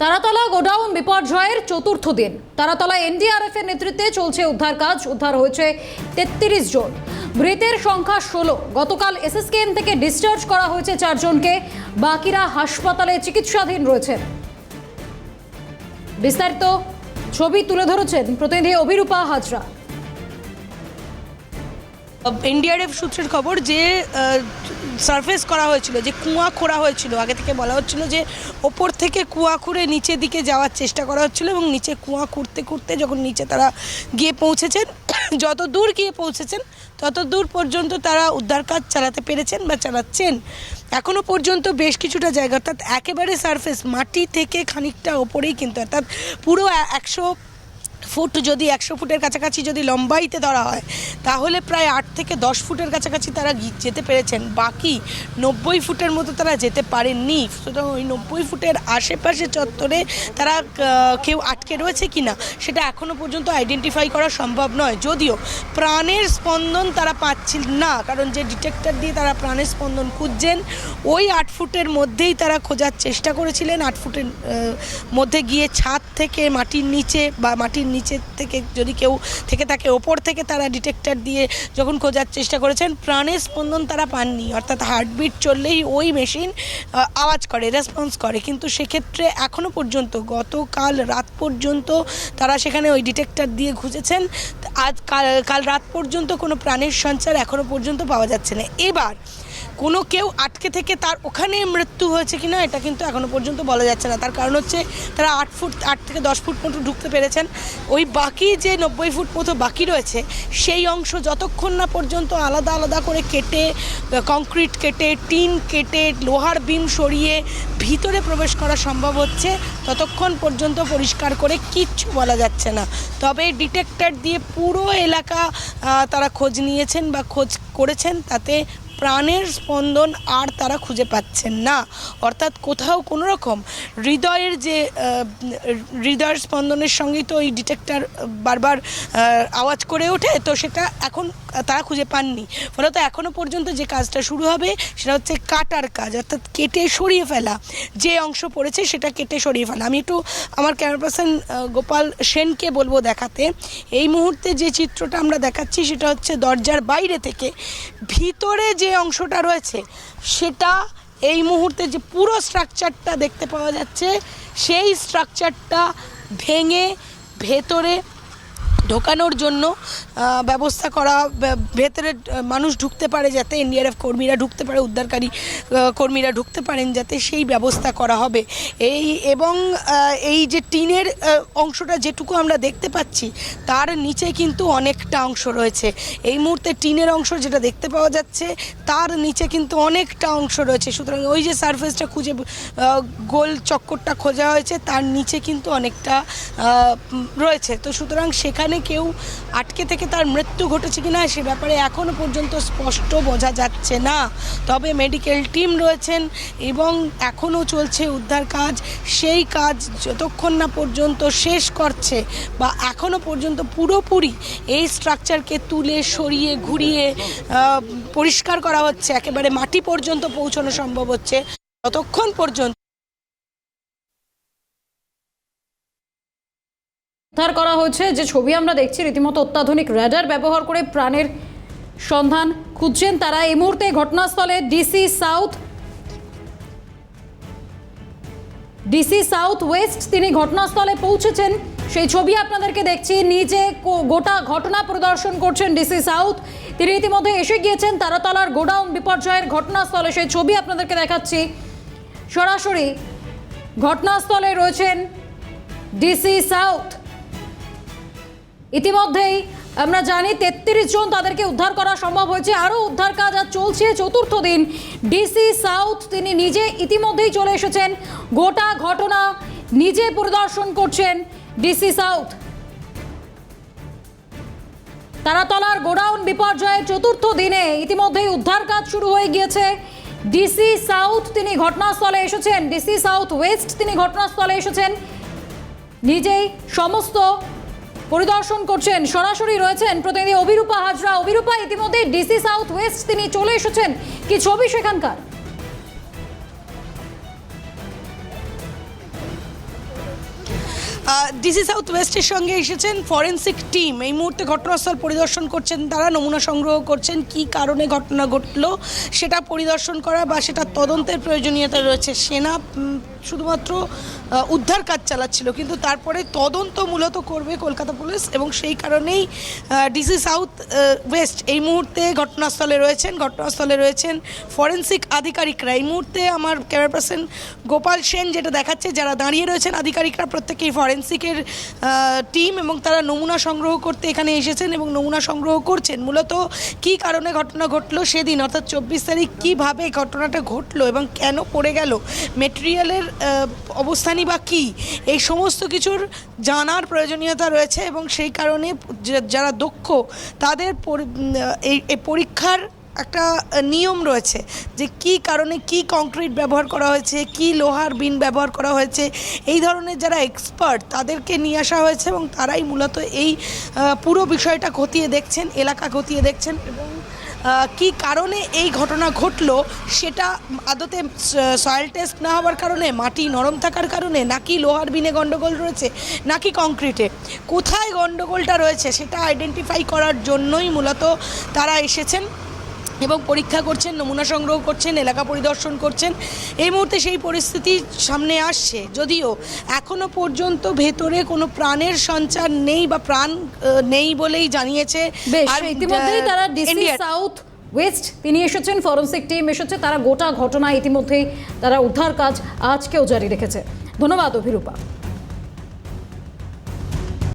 Taratala godown বিপর্যয়ের চতুর্থ দিন। তারাতলা এনডিআরএফ এর নেতৃত্বে চলছে উদ্ধার কাজ। উদ্ধার হয়েছে 33 জন, মৃতের সংখ্যা 16। গতকাল এসএসকেএম থেকে ডিসচার্জ করা হয়েছে 4 জনকে, বাকিরা হাসপাতালে চিকিৎসাধীন রয়েছেন। বিস্তারিত ছবি তুলে ধরেছেন প্রতিনিধি অভিরূপা হাজরা। এনডিআরএফ সূত্রের খবর যে সারফেস করা হয়েছিল, যে কুয়া খোঁড়া হয়েছিল, আগে থেকে বলা হচ্ছিল যে ওপর থেকে কুয়া খুঁড়ে নিচের দিকে যাওয়ার চেষ্টা করা হচ্ছিল এবং নিচে কুয়া খুঁড়তে খুঁড়তে যখন নিচে তারা গিয়ে পৌঁছেছেন, যত দূর গিয়ে পৌঁছেছেন তত দূর পর্যন্ত তারা উদ্ধার কাজ চালাতে পেরেছেন বা চালাচ্ছেন। এখনও পর্যন্ত বেশ কিছুটা জায়গা, অর্থাৎ একেবারে সারফেস মাটি থেকে খানিকটা ওপরেই, কিন্তু অর্থাৎ পুরো 100 ফুট, যদি 100 ফুটের কাছাকাছি যদি লম্বাইতে ধরা হয় তাহলে প্রায় 8 থেকে 10 ফুটের কাছাকাছি তারা যেতে পেরেছেন। বাকি 90 ফুটের মতো তারা যেতে পারেননি। সুতরাং ওই 90 ফুটের আশেপাশে চত্বরে তারা কেউ আটকে রয়েছে কিনা সেটা এখনও পর্যন্ত আইডেন্টিফাই করা সম্ভব নয়। যদিও প্রাণের স্পন্দন তারা পাচ্ছিল না, কারণ যে ডিটেক্টর দিয়ে তারা প্রাণের স্পন্দন খুঁজছেন ওই 8 ফুটের মধ্যেই তারা খোঁজার চেষ্টা করেছিলেন। 8 ফুটের মধ্যে গিয়ে ছাদ থেকে মাটির নিচে বা মাটির নিচের থেকে যদি কেউ থেকে থাকে, ওপর থেকে তারা ডিটেক্টর দিয়ে যখন খোঁজার চেষ্টা করেছেন, প্রাণের স্পন্দন তারা পাননি। অর্থাৎ হার্টবিট চললেই ওই মেশিন আওয়াজ করে, রেসপন্স করে, কিন্তু সেক্ষেত্রে এখনও পর্যন্ত গতকাল রাত পর্যন্ত তারা সেখানে ওই ডিটেক্টর দিয়ে খুঁজেছেন। আজ কাল রাত পর্যন্ত কোনো প্রাণের সঞ্চার এখনও পর্যন্ত পাওয়া যাচ্ছে না। এবার কোনো কেউ আটকে থেকে তার ওখানে মৃত্যু হয়েছে কিনা এটা কিন্তু এখনও পর্যন্ত বলা যাচ্ছে না। তার কারণ হচ্ছে তারা 8 থেকে 10 ফুট মতো ঢুকতে পেরেছেন। ওই বাকি যে 90 ফুট মতো বাকি রয়েছে সেই অংশ যতক্ষণ না পর্যন্ত আলাদা আলাদা করে কেটে, কংক্রিট কেটে, টিন কেটে, লোহার বিম সরিয়ে ভিতরে প্রবেশ করা সম্ভব হচ্ছে, ততক্ষণ পর্যন্ত পরিষ্কার করে কিচ্ছু বলা যাচ্ছে না। তবে ডিটেক্টর দিয়ে পুরো এলাকা তারা খোঁজ নিয়েছেন বা খোঁজ করেছেন, তাতে প্রাণের স্পন্দন আর তারা খুঁজে পাচ্ছেন না। অর্থাৎ কোথাও কোনো রকম হৃদয়ের যে হৃদয়ের স্পন্দনের সঙ্গেই তো ওই ডিটেক্টর বারবার আওয়াজ করে ওঠে, তো সেটা এখন তারা খুঁজে পাননি। ফলত এখনও পর্যন্ত যে কাজটা শুরু হবে সেটা হচ্ছে কাটার কাজ, অর্থাৎ কেটে সরিয়ে ফেলা। যে অংশ পড়েছে সেটা কেটে সরিয়ে ফেলা। আমি একটু আমার ক্যামেরা পার্সন গোপাল সেনকে বলবো দেখাতে। এই মুহূর্তে যে চিত্রটা আমরা দেখাচ্ছি সেটা হচ্ছে দরজার বাইরে থেকে ভিতরে যে অংশটা রয়েছে সেটা, এই মুহূর্তে যে পুরো স্ট্রাকচারটা দেখতে পাওয়া যাচ্ছে সেই স্ট্রাকচারটা ভেঙে ভেতরে ঢোকানোর জন্য ব্যবস্থা করা, ভেতরে মানুষ ঢুকতে পারে যাতে, এনডিআরএফ কর্মীরা ঢুকতে পারে, উদ্ধারকারী কর্মীরা ঢুকতে পারেন যাতে, সেই ব্যবস্থা করা হবে। এবং এই যে টিনের অংশটা যেটুকু আমরা দেখতে পাচ্ছি তার নিচে কিন্তু অনেকটা অংশ রয়েছে। এই মুহূর্তে টিনের অংশ যেটা দেখতে পাওয়া যাচ্ছে তার নিচে কিন্তু অনেকটা অংশ রয়েছে। সুতরাং ওই যে সারফেসটা খুঁজে গোল চক্করটা খোঁজা হয়েছে তার নিচে কিন্তু অনেকটা রয়েছে। তো সুতরাং সেখানে কেউ আটকে থেকে তার মৃত্যু ঘটেছে কিনা সে ব্যাপারে এখনও পর্যন্ত স্পষ্ট বোঝা যাচ্ছে না। তবে মেডিকেল টিম রয়েছেন এবং এখনও চলছে উদ্ধার কাজ। সেই কাজ যতক্ষণ না পর্যন্ত শেষ করছে বা এখনও পর্যন্ত পুরোপুরি এই স্ট্রাকচারকে তুলে সরিয়ে ঘুরিয়ে পরিষ্কার করা হচ্ছে, একেবারে মাটি পর্যন্ত পৌঁছানো সম্ভব হচ্ছে, ততক্ষণ পর্যন্ত উদ্ধার করা হয়েছে। যে ছবি আমরা দেখছি রীতিমতো অত্যাধুনিক র্যাডার ব্যবহার করে প্রাণের সন্ধান খুঁজছেন তারা। এই মুহূর্তে ঘটনাস্থলে ডিসি সাউথ ওয়েস্ট তিনি ঘটনাস্থলে পৌঁছেছেন, সেই ছবি আপনাদেরকে দেখছি। নিজে গোটা ঘটনা পরিদর্শন করছেন ডিসি সাউথ। তিনি ইতিমধ্যে এসে গিয়েছেন তারাতলার গোডাউন বিপর্যয়ের ঘটনাস্থলে, সেই ছবি আপনাদেরকে দেখাচ্ছি। সরাসরি ঘটনাস্থলে রয়েছেন ডিসি সাউথ। ইতিমধ্যেই আমরা জানি 33 জন, তাদেরকে উদ্ধার করা সম্ভব হয়েছে। আরও উদ্ধার কাজ আজ চলছে চতুর্থ দিন। ডিসি সাউথ তিনি নিজে ইতিমধ্যেই চলে এসেছেন, গোটা ঘটনা নিজে পরিদর্শন করছেন ডিসি সাউথ। তারাতলার গোডাউন বিপর্যয়ের চতুর্থ দিনে ইতিমধ্যেই উদ্ধার কাজ শুরু হয়ে গিয়েছে। ডিসি সাউথ তিনি ঘটনাস্থলে এসেছেন, ডিসি সাউথ ওয়েস্ট তিনি ঘটনাস্থলে এসেছেন, নিজেই সমস্ত পরিদর্শন করছেন। সরাসরি রয়েছেন প্রতিনিধি অভিরূপা হাজরা। অভিরূপা, ইতিমধ্যে ডিসি সাউথ ওয়েস্ট তিনি চলে এসেছেন, কি ছবি সেখানকার? ডিসি সাউথ ওয়েস্টের সঙ্গে এসেছেন ফরেন্সিক টিম। এই মুহূর্তে ঘটনাস্থল পরিদর্শন করছেন, তারা নমুনা সংগ্রহ করছেন। কি কারণে ঘটনা ঘটলো সেটা পরিদর্শন করা বা সেটা তদন্তের প্রয়োজনীয়তা রয়েছে। সেনা শুধুমাত্র উদ্ধার কাজ চালাচ্ছিল, কিন্তু তারপরে তদন্ত মূলত করবে কলকাতা পুলিশ, এবং সেই কারণেই ডিসি সাউথ ওয়েস্ট এই মুহূর্তে ঘটনাস্থলে রয়েছেন ফরেন্সিক আধিকারিকরা। এই মুহূর্তে আমার ক্যামেরা পার্সন গোপাল সেন যেটা দেখাচ্ছে, যারা দাঁড়িয়ে রয়েছেন আধিকারিকরা প্রত্যেকেই ফরেন্সিকের টিম, এবং তারা নমুনা সংগ্রহ করতে এখানে এসেছেন এবং নমুনা সংগ্রহ করছেন। মূলত কী কারণে ঘটনা ঘটলো সেদিন, অর্থাৎ 24 তারিখ, কীভাবে ঘটনাটা ঘটলো এবং কেন পড়ে গেল, মেটেরিয়ালের অবস্থানই বা কী, এই সমস্ত কিছুর জানার প্রয়োজনীয়তা রয়েছে। এবং সেই কারণে যারা দক্ষ তাদের এই পরীক্ষার একটা নিয়ম রয়েছে যে কী কারণে কী কংক্রিট ব্যবহার করা হয়েছে, কী লোহার বিন ব্যবহার করা হয়েছে, এই ধরনের যারা এক্সপার্ট তাদেরকে নিয়ে আসা হয়েছে, এবং তারাই মূলত এই পুরো বিষয়টা খতিয়ে দেখছেন, এলাকা খতিয়ে দেখছেন। এবং কী কারণে এই ঘটনা ঘটলো সেটা আদতে সয়েল টেস্ট না হওয়ার কারণে, মাটি নরম থাকার কারণে, নাকি লোহার বিনে গণ্ডগোল রয়েছে, নাকি কংক্রিটে, কোথায় গণ্ডগোলটা রয়েছে সেটা আইডেন্টিফাই করার জন্যই মূলত তারা এসেছেন এবং পরীক্ষা করছেন, নমুনা সংগ্রহ করছেন, এলাকা পরিদর্শন করছেন। এই মুহূর্তে সেই পরিস্থিতি সামনে আসছে, যদিও এখনো পর্যন্ত ভেতরে কোনো প্রাণের সঞ্চার নেই বা প্রাণ নেই বলেই জানিয়েছে। আর ইতিমধ্যেই তারা ডিসি সাউথ ওয়েস্ট তিনি এসেছেন, ফরেন্সিক টিম এসেছে, তারা গোটা ঘটনা ইতিমধ্যেই তারা উদ্ধার কাজ আজকেও জারি রেখেছে। ধন্যবাদ অভিরূপা।